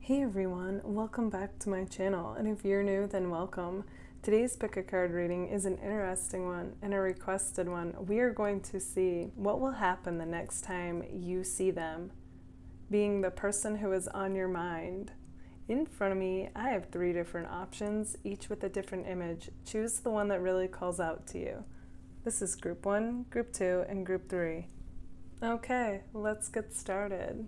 Hey everyone, welcome back to my channel, and if you're new, then welcome. Today's pick a card reading is an interesting one and a requested one. We are going to see what will happen the next time you see them, being the person who is on your mind. In front of me, I have 3 different options, each with a different image. Choose the one that really calls out to you. This is group 1, group 2, and group 3. Okay, let's get started.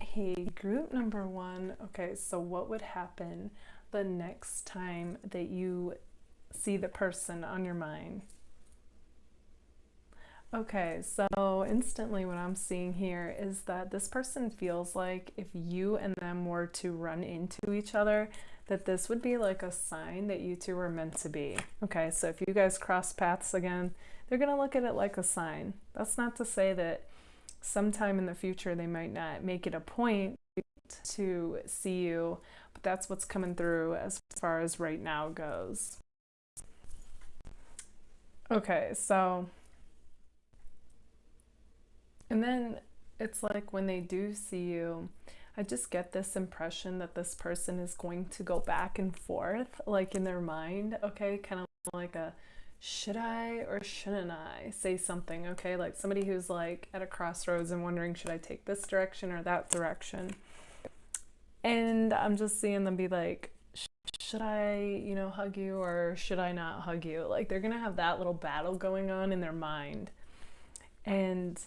Hey, group number 1. Okay, so what would happen the next time that you see the person on your mind? Okay, so instantly what I'm seeing here is that this person feels like if you and them were to run into each other, that this would be like a sign that you two were meant to be. Okay, so if you guys cross paths again, they're gonna look at it like a sign. That's not to say that sometime in the future they might not make it a point to see you, but that's what's coming through as far as right now goes. Okay, so and then it's like when they do see you, I just get this impression that this person is going to go back and forth like in their mind, okay, kind of like a should I or shouldn't I say something, okay? Like somebody who's like at a crossroads and wondering, should I take this direction or that direction? And I'm just seeing them be like, should I, hug you or should I not hug you? Like they're gonna have that little battle going on in their mind. And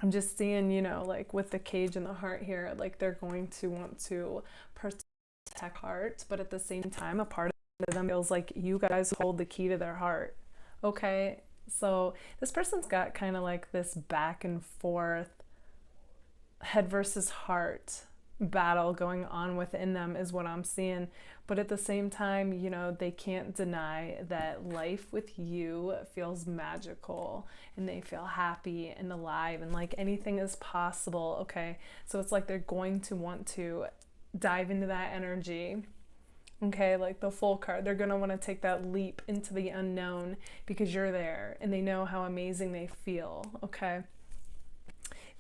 I'm just seeing, like with the cage and the heart here, like they're going to want to protect heart, but at the same time, a part of them feels like you guys hold the key to their heart. Okay, so this person's got kind of like this back and forth head versus heart battle going on within them is what I'm seeing, but at the same time, they can't deny that life with you feels magical and they feel happy and alive and like anything is possible. Okay, so it's like they're going to want to dive into that energy. Okay, like the Full card, they're gonna want to take that leap into the unknown because you're there and they know how amazing they feel. Okay,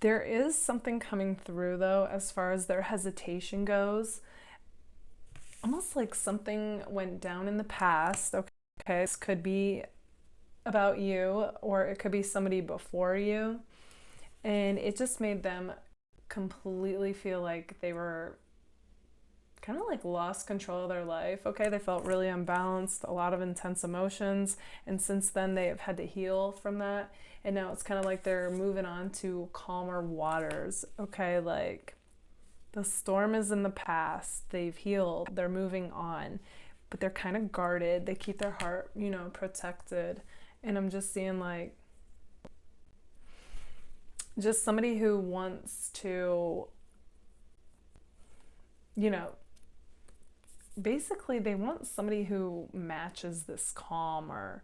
there is something coming through though as far as their hesitation goes, almost like something went down in the past. Okay, this could be about you or it could be somebody before you, and it just made them completely feel like they were kind of like lost control of their life. Okay, they felt really unbalanced, a lot of intense emotions, and since then they have had to heal from that, and now it's kind of like they're moving on to calmer waters. Okay, like the storm is in the past, they've healed, they're moving on, but they're kind of guarded, they keep their heart, protected. And I'm just seeing like just somebody who wants to, basically they want somebody who matches this calm or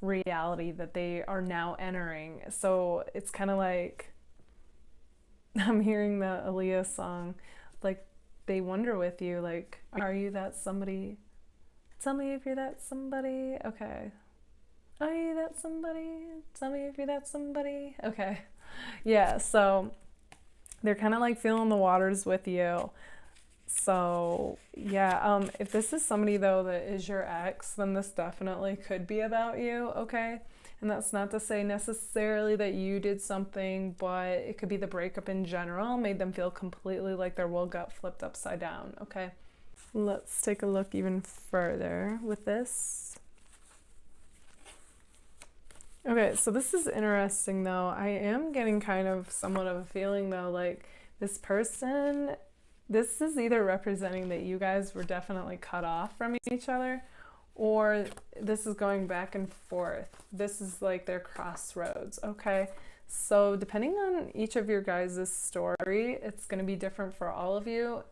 reality that they are now entering. So it's kind of like I'm hearing the Aaliyah song, like they wonder with you, like, are you that somebody? Tell me if you're that somebody. Okay. Are you that somebody? Tell me if you're that somebody. Okay. Yeah, so they're kind of like feeling the waters with you. So yeah, if this is somebody though that is your ex, then this definitely could be about you, okay? And that's not to say necessarily that you did something, but it could be the breakup in general made them feel completely like their world got flipped upside down, okay? Let's take a look even further with this. Okay, so this is interesting though. I am getting kind of somewhat of a feeling though, like this person, this is either representing that you guys were definitely cut off from each other, or this is going back and forth. This is like their crossroads, okay? So depending on each of your guys' story, it's going to be different for all of you.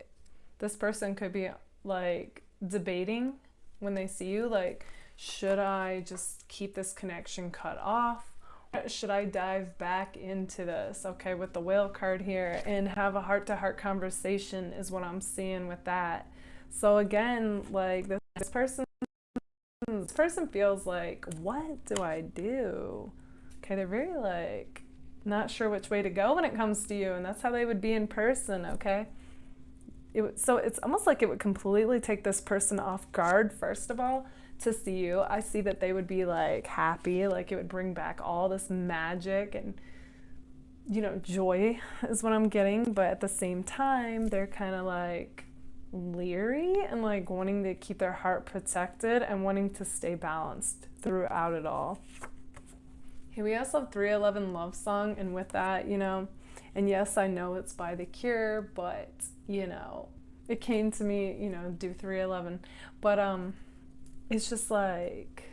This person could be like debating when they see you, like, should I just keep this connection cut off? Should I dive back into this, okay, with the Whale card here and have a heart-to-heart conversation is what I'm seeing with that. So again, like this person feels like, what do I do? Okay, they're very like not sure which way to go when it comes to you, and that's how they would be in person, okay? So it's almost like it would completely take this person off guard, first of all, to see you. I see that they would be like happy, like it would bring back all this magic and, joy is what I'm getting. But at the same time, they're kind of like leery and like wanting to keep their heart protected and wanting to stay balanced throughout it all. Here we also have 311 Love Song, and with that, and yes, I know it's by The Cure, but, it came to me, do 311. But it's just like,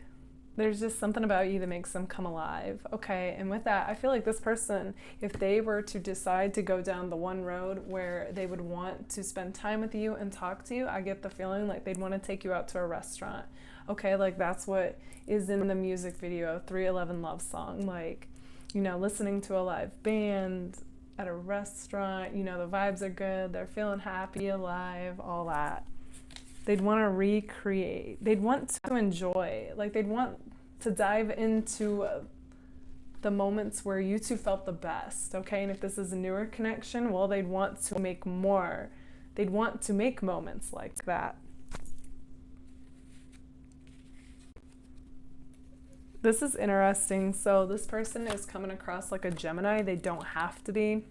there's just something about you that makes them come alive. Okay, and with that, I feel like this person, if they were to decide to go down the one road where they would want to spend time with you and talk to you, I get the feeling like they'd want to take you out to a restaurant. Okay, like that's what is in the music video, 311 Love Song. Like, listening to a live band at a restaurant, the vibes are good, they're feeling happy, alive, all that. They'd want to recreate. They'd want to enjoy. Like, they'd want to dive into the moments where you two felt the best, okay? And if this is a newer connection, well, they'd want to make more. They'd want to make moments like that. This is interesting. So this person is coming across like a Gemini. They don't have to be.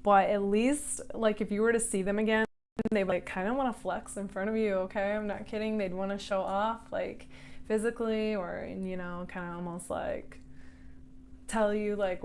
But at least, like, if you were to see them again, they like kind of want to flex in front of you, okay? I'm not kidding. They'd want to show off, like, physically, or, kind of almost like tell you, like,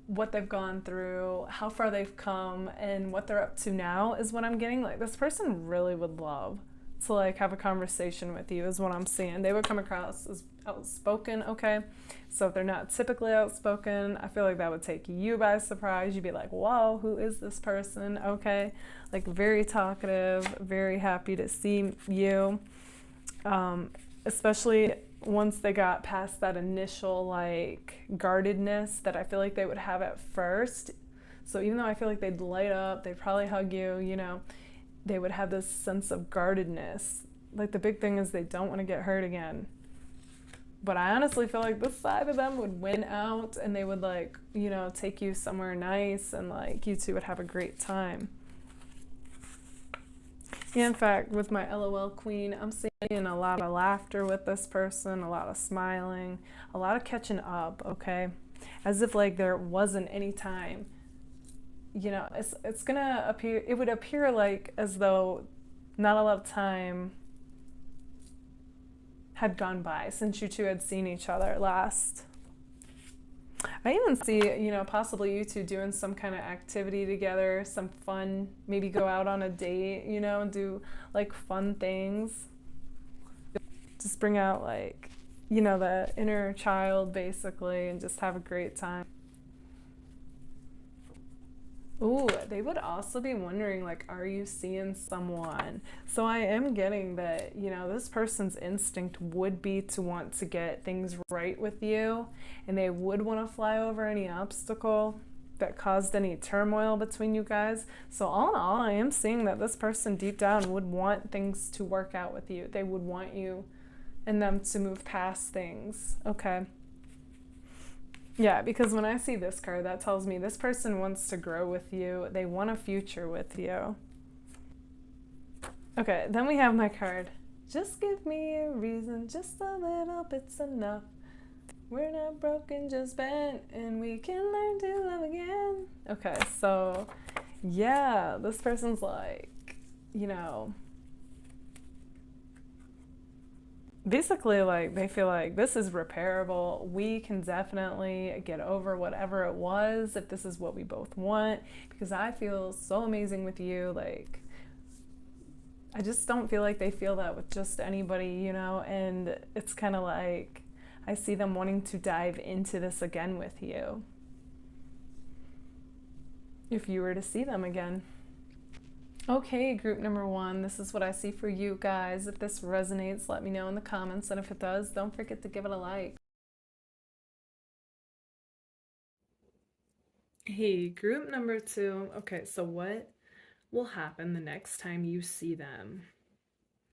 what they've gone through, how far they've come, and what they're up to now is what I'm getting. Like, this person really would love to, like, have a conversation with you is what I'm seeing. They would come across as outspoken, okay? So if they're not typically outspoken, I feel like that would take you by surprise. You'd be like, whoa, who is this person? Okay. Like, very talkative, very happy to see you. Especially once they got past that initial, like, guardedness that I feel like they would have at first. So even though I feel like they'd light up, they'd probably hug you, they would have this sense of guardedness. Like, the big thing is they don't want to get hurt again. But I honestly feel like this side of them would win out, and they would, like, take you somewhere nice, and, like, you two would have a great time. Yeah, in fact, with my LOL queen, I'm seeing a lot of laughter with this person, a lot of smiling, a lot of catching up, okay? As if, like, there wasn't any time. It's gonna appear, it would appear like as though not a lot of time had gone by since you two had seen each other last. I even see, possibly you two doing some kind of activity together, some fun, maybe go out on a date, and do, like, fun things. Just bring out, like, the inner child, basically, and just have a great time. Ooh, they would also be wondering, like, are you seeing someone? So I am getting that, this person's instinct would be to want to get things right with you, and they would want to fly over any obstacle that caused any turmoil between you guys. So all in all, I am seeing that this person deep down would want things to work out with you. They would want you and them to move past things, okay? Yeah, because when I see this card, that tells me this person wants to grow with you. They want a future with you. Okay, then we have my card. Just give me a reason, just a little bit's enough. We're not broken, just bent, and we can learn to love again. Okay, so yeah, this person's like, basically, like, they feel like this is repairable. We can definitely get over whatever it was if this is what we both want, because I feel so amazing with you. Like, I just don't feel like they feel that with just anybody, and it's kind of like I see them wanting to dive into this again with you if you were to see them again. Okay, group number 1, this is what I see for you guys. If this resonates, let me know in the comments, and if it does, don't forget to give it a like. Hey, group number 2. Okay, so what will happen the next time you see them?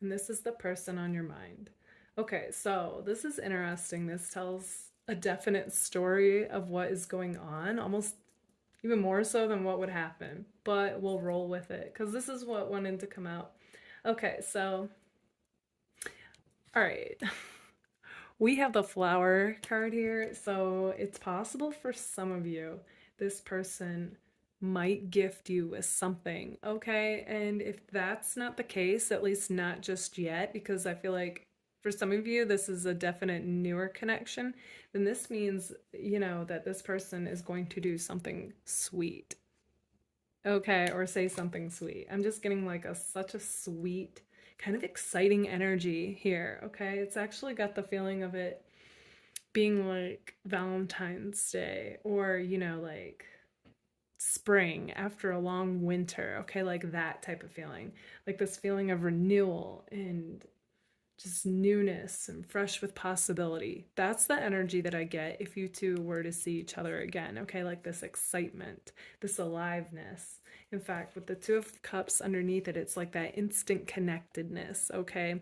And this is the person on your mind. Okay, so this is interesting. This tells a definite story of what is going on. Almost, even more so than what would happen. But we'll roll with it because this is what wanted to come out. Okay, so, all right. We have the flower card here, so it's possible for some of you this person might gift you with something, okay? And if that's not the case, at least not just yet, because I feel like for some of you this is a definite newer connection, then this means, that this person is going to do something sweet, okay? Or say something sweet. I'm just getting like such a sweet, kind of exciting energy here, okay? It's actually got the feeling of it being like Valentine's Day or, like spring after a long winter, okay? Like that type of feeling. Like this feeling of renewal and just newness and fresh with possibility. That's the energy that I get if you two were to see each other again, okay? Like this excitement, this aliveness. In fact, with the Two of Cups underneath it, it's like that instant connectedness, okay?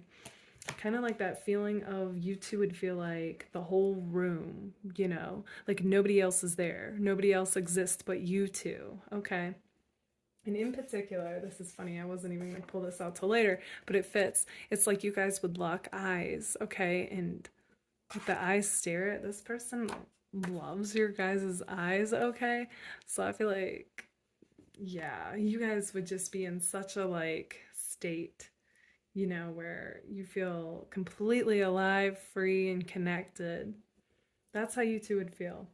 Kind of like that feeling of you two would feel like the whole room, like nobody else is there. Nobody else exists but you two, okay? And in particular, this is funny, I wasn't even going to pull this out till later, but it fits. It's like you guys would lock eyes, okay? And with the eyes stare at this person loves your guys' eyes, okay? So I feel like, yeah, you guys would just be in such a like state, where you feel completely alive, free, and connected. That's how you two would feel.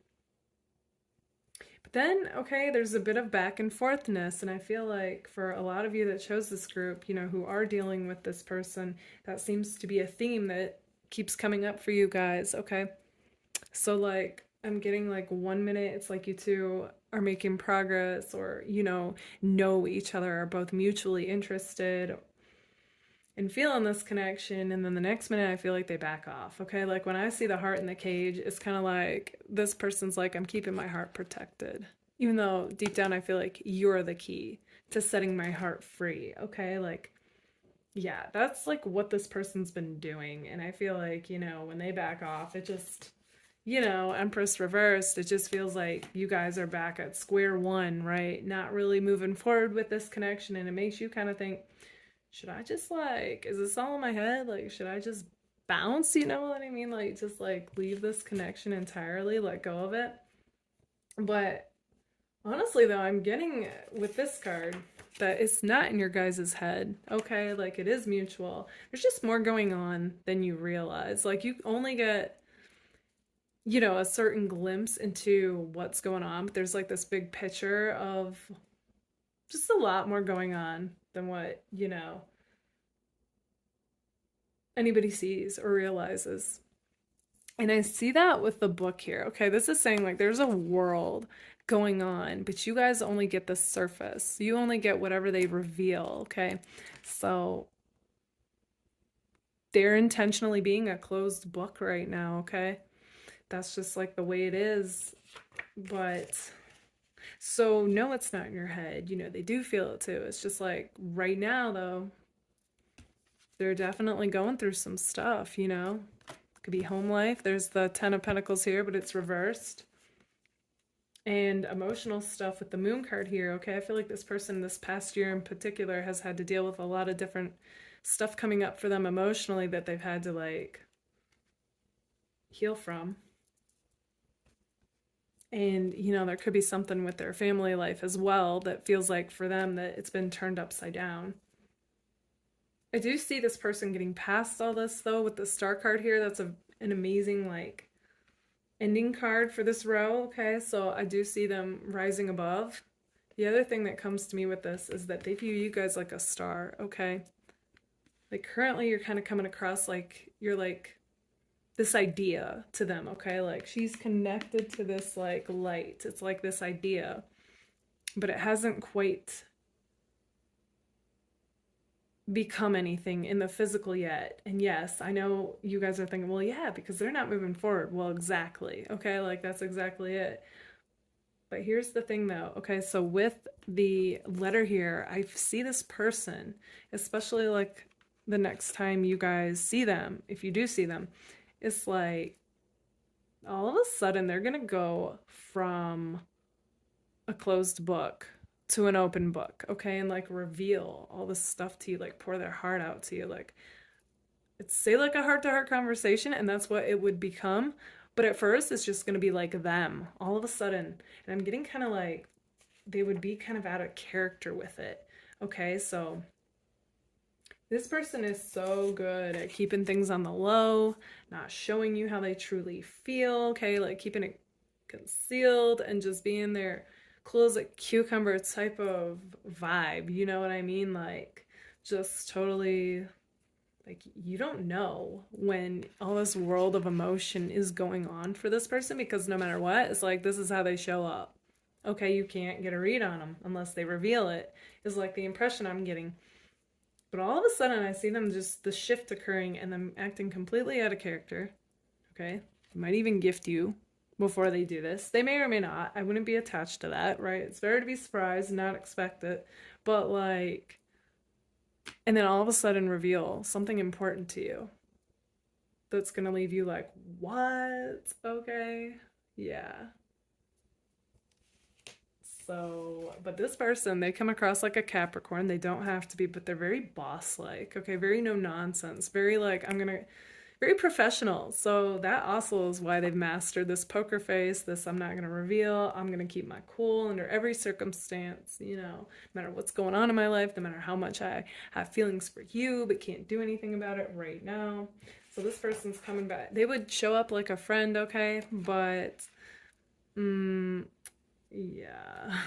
But then, okay, there's a bit of back and forthness, and I feel like for a lot of you that chose this group, who are dealing with this person, that seems to be a theme that keeps coming up for you guys, okay? So, like, I'm getting like 1 minute, it's like you two are making progress or, know each other, are both mutually interested and feeling this connection, and then the next minute I feel like they back off, okay? Like when I see the heart in the cage, it's kind of like this person's like, I'm keeping my heart protected, even though deep down I feel like you're the key to setting my heart free, okay? Like, yeah, that's like what this person's been doing, and I feel like, when they back off, it just, Empress reversed, it just feels like you guys are back at square one, right? Not really moving forward with this connection, and it makes you kind of think, should I just like, is this all in my head? Like, should I just bounce? You know what I mean? Like, just like leave this connection entirely, let go of it. But honestly, though, I'm getting with this card that it's not in your guys' head, okay? Like, it is mutual. There's just more going on than you realize. Like, you only get, a certain glimpse into what's going on, but there's like this big picture of just a lot more going on than what, anybody sees or realizes. And I see that with the book here. Okay, this is saying like there's a world going on, but you guys only get the surface. You only get whatever they reveal, okay? So they're intentionally being a closed book right now, okay? That's just like the way it is. But so no, it's not in your head. They do feel it too. It's just like right now though, they're definitely going through some stuff, Could be home life. There's the Ten of Pentacles here, but it's reversed. And emotional stuff with the Moon card here, okay? I feel like this person this past year in particular has had to deal with a lot of different stuff coming up for them emotionally that they've had to like heal from. And, there could be something with their family life as well that feels like for them that it's been turned upside down. I do see this person getting past all this though with the Star card here. That's an amazing like ending card for this row, okay? So I do see them rising above. The other thing that comes to me with this is that they view you guys like a star, okay? Like currently you're kind of coming across like you're like this idea to them, okay? Like she's connected to this like light. It's like this idea, but it hasn't quite become anything in the physical yet. And yes, I know you guys are thinking, well, yeah, because they're not moving forward. Well, exactly. Okay, like that's exactly it. But here's the thing though. Okay, so with the letter here, I see this person, especially like the next time you guys see them, if you do see them, it's like all of a sudden they're gonna go from a closed book to an open book, okay? And like reveal all this stuff to you, like pour their heart out to you. Like it's say like a heart to heart conversation, and that's what it would become. But at first it's just gonna be like them all of a sudden. And I'm getting kind of like they would be kind of out of character with it. Okay, so this person is so good at keeping things on the low, not showing you how they truly feel, okay? Like keeping it concealed and just being their cool as a cucumber type of vibe. You know what I mean? Like just totally like you don't know when all this world of emotion is going on for this person because no matter what, it's like this is how they show up. Okay, you can't get a read on them unless they reveal it, is like the impression I'm getting. But all of a sudden, I see them just the shift occurring and them acting completely out of character. Okay? They might even gift you before they do this. They may or may not. I wouldn't be attached to that, right? It's better to be surprised and not expect it. But like, and then all of a sudden reveal something important to you that's going to leave you like, what? Okay. Yeah. So, but this person, they come across like a Capricorn. They don't have to be, but they're very boss-like. Okay, very no nonsense. Very like very professional. So that also is why they've mastered this poker face. This I'm not gonna reveal. I'm gonna keep my cool under every circumstance. No matter what's going on in my life, no matter how much I have feelings for you, but can't do anything about it right now. So this person's coming back. They would show up like a friend, okay, but. Yeah.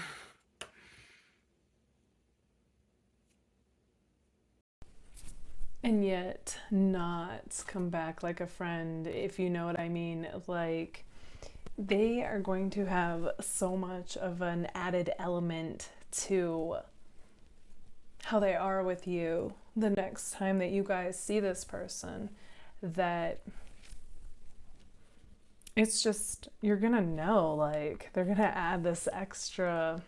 And yet not come back like a friend, if you know what I mean. Like, they are going to have so much of an added element to how they are with you the next time that you guys see this person that it's just, you're gonna know, like, they're gonna add this extra,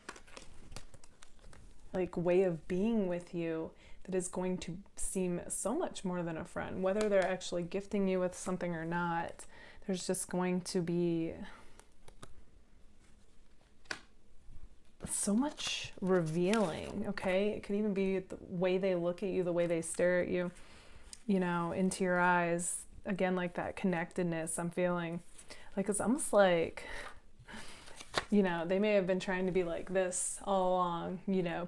like, way of being with you that is going to seem so much more than a friend. Whether they're actually gifting you with something or not, there's just going to be so much revealing, okay? It could even be the way they look at you, the way they stare at you, into your eyes. Again, like that connectedness I'm feeling. Like it's almost like, they may have been trying to be like this all along,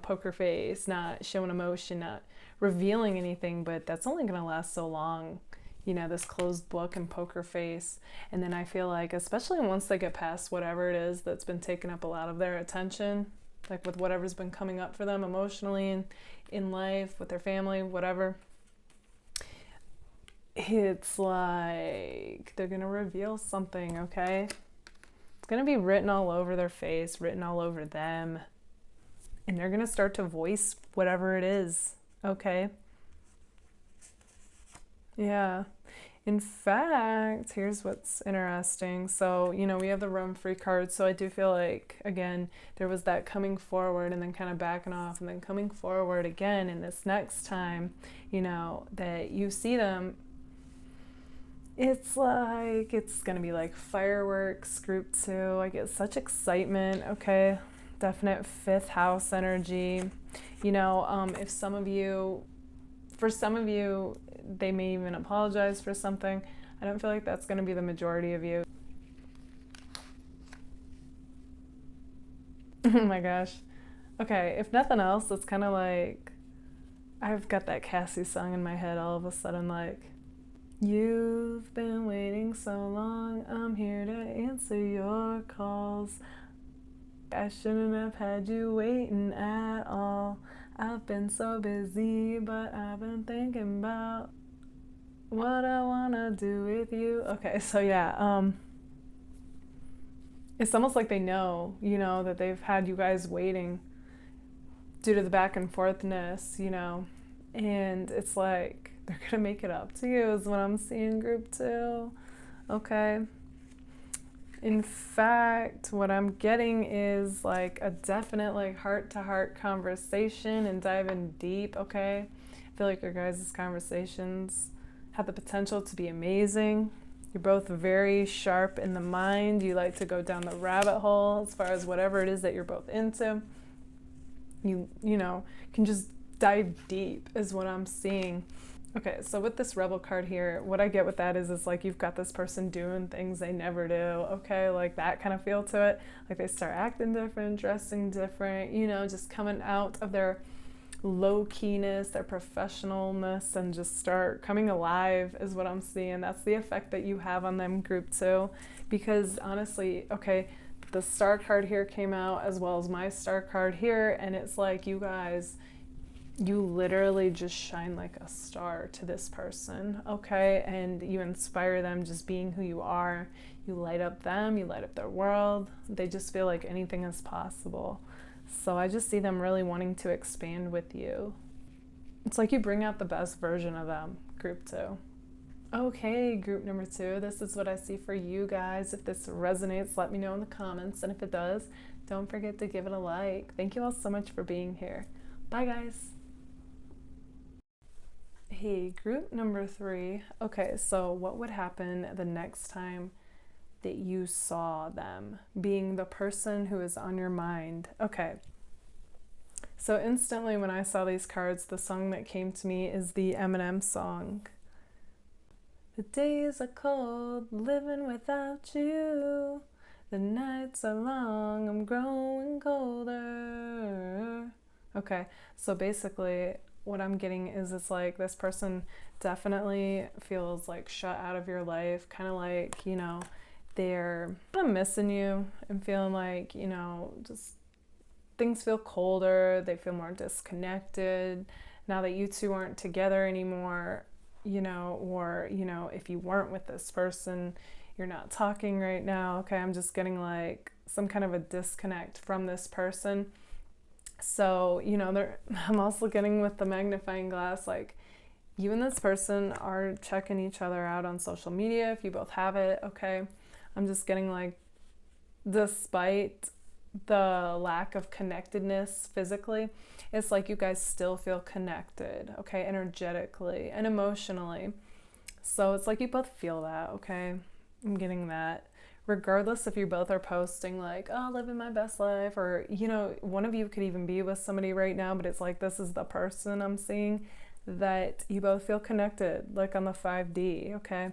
poker face, not showing emotion, not revealing anything, but that's only going to last so long, this closed book and poker face. And then I feel like, especially once they get past whatever it is that's been taking up a lot of their attention, like with whatever's been coming up for them emotionally and in life, with their family, whatever, it's like they're gonna reveal something, okay? It's gonna be written all over their face, written all over them, and they're gonna start to voice whatever it is, okay? Yeah. In fact, here's what's interesting. So, we have the roam free card. So I do feel like, again, there was that coming forward and then kind of backing off and then coming forward again. And this next time, that you see them, it's like, it's going to be like fireworks, group 2. I get such excitement, okay? Definite 5th house energy. If for some of you, they may even apologize for something. I don't feel like that's going to be the majority of you. Oh my gosh. Okay, if nothing else, it's kind of like, I've got that Cassie song in my head all of a sudden, like, you've been waiting so long, I'm here to answer your calls. I shouldn't have had you waiting at all. I've been so busy, but I've been thinking about what I wanna do with you. Okay, so yeah, it's almost like they know, that they've had you guys waiting due to the back and forthness, and it's like they're gonna make it up to you is what I'm seeing, group 2. Okay. In fact, what I'm getting is like a definite like heart-to-heart conversation and diving deep, okay? I feel like your guys' conversations have the potential to be amazing, You're both very sharp in the mind. You like to go down the rabbit hole as far as whatever it is that you're both into. You know, can just dive deep is what I'm seeing. Okay, so with this Rebel card here, what I get with that is it's like you've got this person doing things they never do, okay? Like that kind of feel to it. Like they start acting different, dressing different, you know, just coming out of their low-keyness, their professionalness, and just start coming alive is what I'm seeing. That's the effect that you have on them, group 2. Because honestly, okay, the star card here came out as well as my star card here, and it's like you guys, you literally just shine like a star to this person, okay? And you inspire them just being who you are. You light up them, you light up their world. They just feel like anything is possible. So I just see them really wanting to expand with you. It's like you bring out the best version of them, group 2. Okay, group number 2, this is what I see for you guys. If this resonates, let me know in the comments. And if it does, don't forget to give it a like. Thank you all so much for being here. Bye, guys. Hey, group number 3. Okay, so what would happen the next time that you saw them, being the person who is on your mind? Okay, so instantly when I saw these cards, the song that came to me is the Eminem song. The days are cold, living without you. The nights are long, I'm growing colder. Okay, so basically what I'm getting is it's like this person definitely feels like shut out of your life, kind of like, you know, they're kind of missing you and feeling like, you know, just things feel colder, they feel more disconnected now that you two aren't together anymore, you know, or, you know, if you weren't with this person, you're not talking right now. Okay, I'm just getting like some kind of a disconnect from this person. So, you know, I'm also getting with the magnifying glass, like you and this person are checking each other out on social media if you both have it, okay? I'm just getting like, despite the lack of connectedness physically, it's like you guys still feel connected, okay, energetically and emotionally. So it's like you both feel that, okay? I'm getting that. Regardless if you both are posting like, oh, living my best life, or, you know, one of you could even be with somebody right now, but it's like this is the person I'm seeing, that you both feel connected, like on the 5D, okay?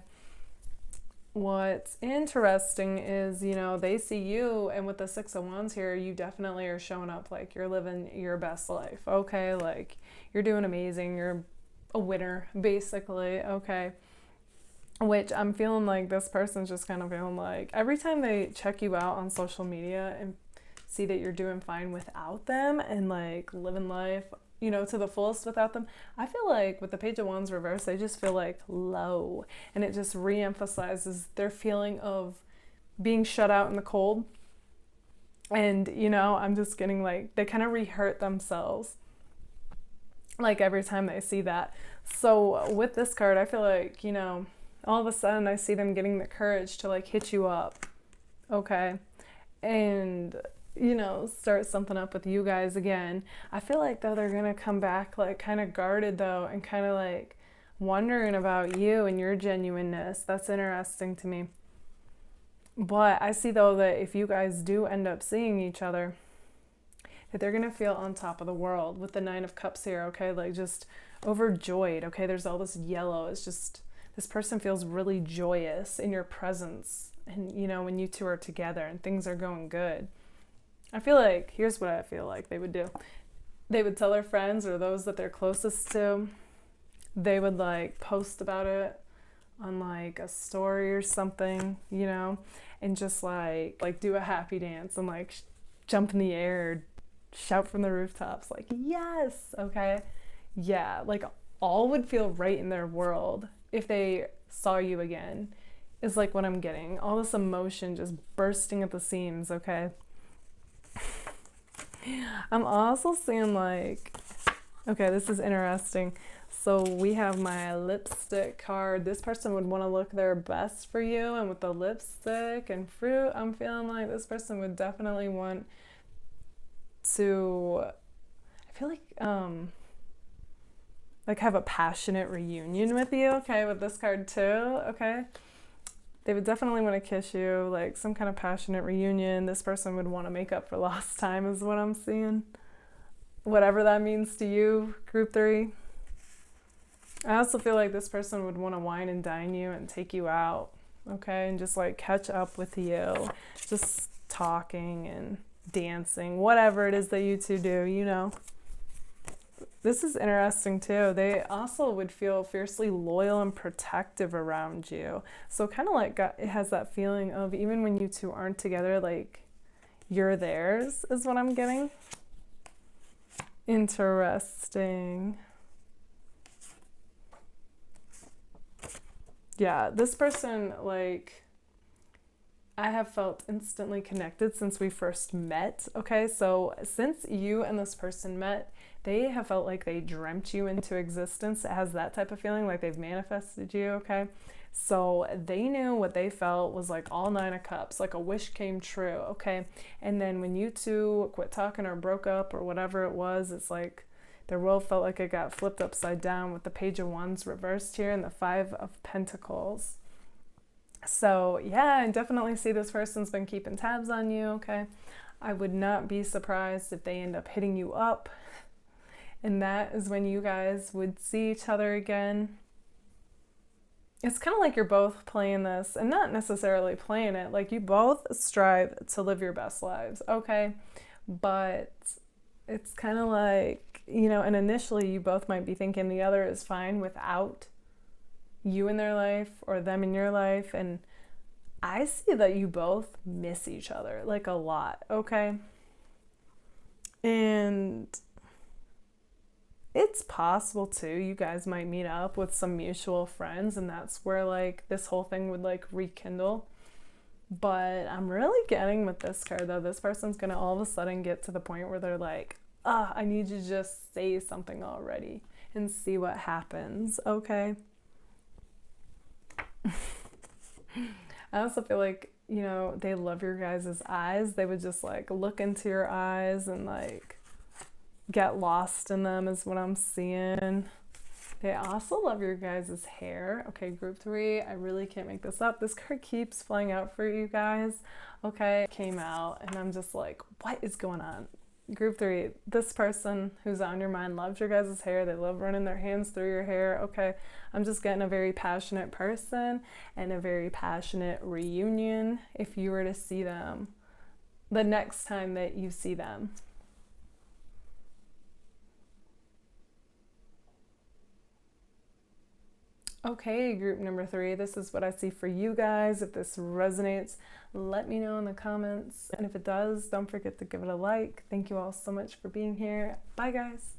What's interesting is, you know, they see you, and with the 6 of Wands here, you definitely are showing up like you're living your best life, okay? Like you're doing amazing, you're a winner, basically, okay? Which I'm feeling like this person's just kind of feeling like every time they check you out on social media and see that you're doing fine without them and like living life, you know, to the fullest without them, I feel like with the Page of Wands reverse, they just feel like low, and it just re-emphasizes their feeling of being shut out in the cold. And, you know, I'm just getting like, they kind of re-hurt themselves like every time they see that. So with this card, I feel like, you know, all of a sudden I see them getting the courage to like hit you up, okay? And, you know, start something up with you guys again. I feel like though they're gonna come back like kind of guarded though, and kind of like wondering about you and your genuineness. That's interesting to me. But I see though that if you guys do end up seeing each other, that they're gonna feel on top of the world with the 9 of Cups here, okay? Like just overjoyed, okay? There's all this yellow. It's just, this person feels really joyous in your presence, and you know, when you two are together and things are going good. I feel like, here's what I feel like they would do. They would tell their friends or those that they're closest to. They would like post about it on like a story or something, you know, and just like do a happy dance and like jump in the air, shout from the rooftops like, yes, okay? Yeah, like all would feel right in their world if they saw you again, is like what I'm getting. All this emotion just bursting at the seams, okay? I'm also seeing like, okay, this is interesting. So we have my lipstick card. This person would want to look their best for you, and with the lipstick and fruit, I'm feeling like this person would definitely want to, I feel like have a passionate reunion with you, okay, with this card too, okay? They would definitely want to kiss you, like some kind of passionate reunion. This person would want to make up for lost time is what I'm seeing. Whatever that means to you, group 3. I also feel like this person would want to wine and dine you and take you out, okay? And just like catch up with you. Just talking and dancing, whatever it is that you two do, you know. This is interesting too. They also would feel fiercely loyal and protective around you. So kind of like it has that feeling of even when you two aren't together, like you're theirs is what I'm getting. Interesting. Yeah, this person, like, I have felt instantly connected since we first met, okay? So since you and this person met, they have felt like they dreamt you into existence. It has that type of feeling, like they've manifested you, okay? So they knew what they felt was like all 9 of cups, like a wish came true, okay? And then when you two quit talking or broke up or whatever it was, it's like their world felt like it got flipped upside down with the Page of Wands reversed here and the 5 of Pentacles. So yeah, I definitely see this person's been keeping tabs on you, okay? I would not be surprised if they end up hitting you up. And that is when you guys would see each other again. It's kind of like you're both playing this, and not necessarily playing it, like you both strive to live your best lives, okay? But it's kind of like, you know, and initially you both might be thinking the other is fine without you in their life or them in your life, and I see that you both miss each other like a lot, okay? And it's possible too you guys might meet up with some mutual friends, and that's where like this whole thing would like rekindle. But I'm really getting with this card though, this person's gonna all of a sudden get to the point where they're like, I need you to just say something already and see what happens, okay? I also feel like, you know, they love your guys' eyes. They would just like look into your eyes and like get lost in them is what I'm seeing. They also love your guys' hair. Okay, group 3, I really can't make this up. This card keeps flying out for you guys. Okay, it came out and I'm just like, what is going on? Group 3, this person who's on your mind loves your guys' hair. They love running their hands through your hair. Okay, I'm just getting a very passionate person and a very passionate reunion if you were to see them the next time that you see them. Okay, group number 3, this is what I see for you guys. If this resonates, let me know in the comments. And if it does, don't forget to give it a like. Thank you all so much for being here. Bye, guys.